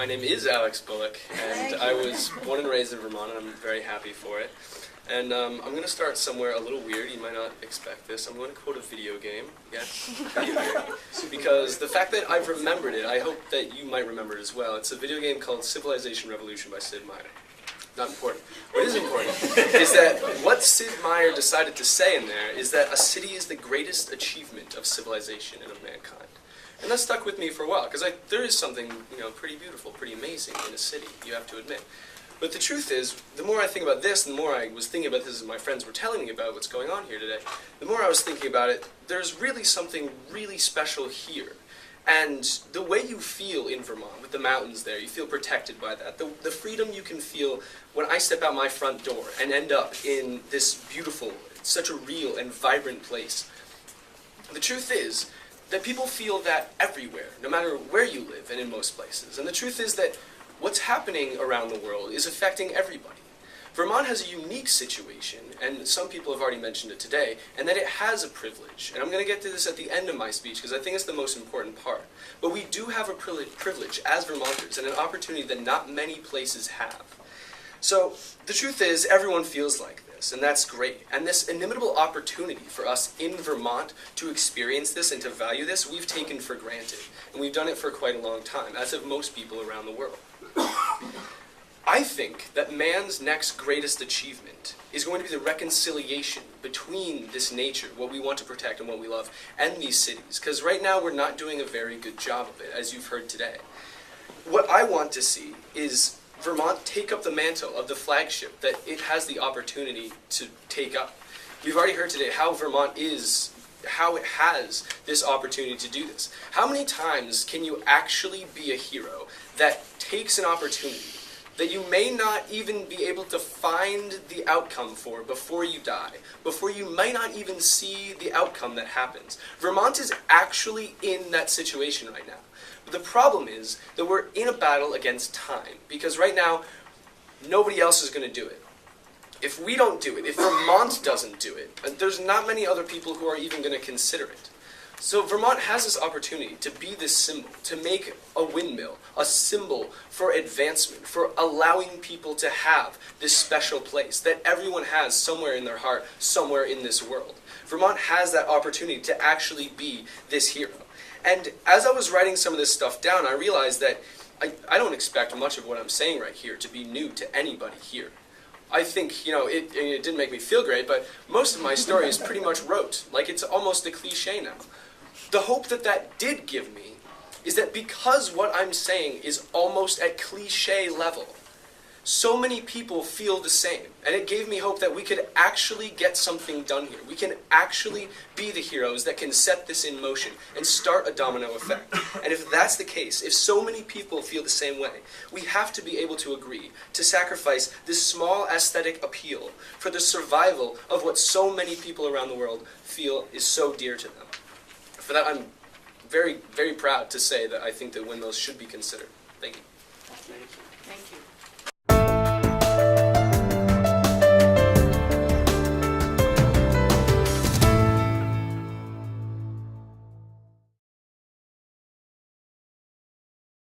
name is Alex Bullock, and I was born and raised in Vermont, and I'm very happy for it. And I'm going to start somewhere a little weird. You might not expect this. I'm going to quote a video game. Yes, video game. Because the fact that I've remembered it, I hope that you might remember it as well. It's a video game called Civilization Revolution by Sid Meier. Not important. What is important is that what Sid Meier decided to say in there is that a city is the greatest achievement of civilization and of mankind. And that stuck with me for a while, because there is something, pretty beautiful, pretty amazing in a city, you have to admit. But the truth is, the more I think about this, and the more I was thinking about this as my friends were telling me about what's going on here today, the more I was thinking about it, there's really something really special here. And the way you feel in Vermont, with the mountains there, you feel protected by that. The freedom you can feel when I step out my front door and end up in this beautiful, such a real and vibrant place. The truth is that people feel that everywhere, no matter where you live and in most places. And the truth is that what's happening around the world is affecting everybody. Vermont has a unique situation, and some people have already mentioned it today, and that it has a privilege. And I'm going to get to this at the end of my speech, because I think it's the most important part. But we do have a privilege as Vermonters, and an opportunity that not many places have. So the truth is, everyone feels like this, and that's great. And this inimitable opportunity for us in Vermont to experience this and to value this, we've taken for granted. And we've done it for quite a long time, as have most people around the world. I think that man's next greatest achievement is going to be the reconciliation between this nature, what we want to protect and what we love, and these cities. Because right now we're not doing a very good job of it, as you've heard today. What I want to see is Vermont take up the mantle of the flagship that it has the opportunity to take up. We've already heard today how Vermont is, how it has this opportunity to do this. How many times can you actually be a hero that takes an opportunity that you may not even be able to find the outcome for before you die, before you might not even see the outcome that happens? Vermont is actually in that situation right now. But the problem is that we're in a battle against time, because right now, nobody else is going to do it. If we don't do it, if Vermont doesn't do it, there's not many other people who are even going to consider it. So Vermont has this opportunity to be this symbol, to make a windmill, a symbol for advancement, for allowing people to have this special place that everyone has somewhere in their heart, somewhere in this world. Vermont has that opportunity to actually be this hero. And as I was writing some of this stuff down, I realized that I don't expect much of what I'm saying right here to be new to anybody here. I think, it didn't make me feel great, but most of my story is pretty much rote. Like, it's almost a cliche now. The hope that did give me is that because what I'm saying is almost at cliche level, so many people feel the same. And it gave me hope that we could actually get something done here. We can actually be the heroes that can set this in motion and start a domino effect. And if that's the case, if so many people feel the same way, we have to be able to agree to sacrifice this small aesthetic appeal for the survival of what so many people around the world feel is so dear to them. For that, I'm very, very proud to say that I think that windmills should be considered. Thank you. Thank you.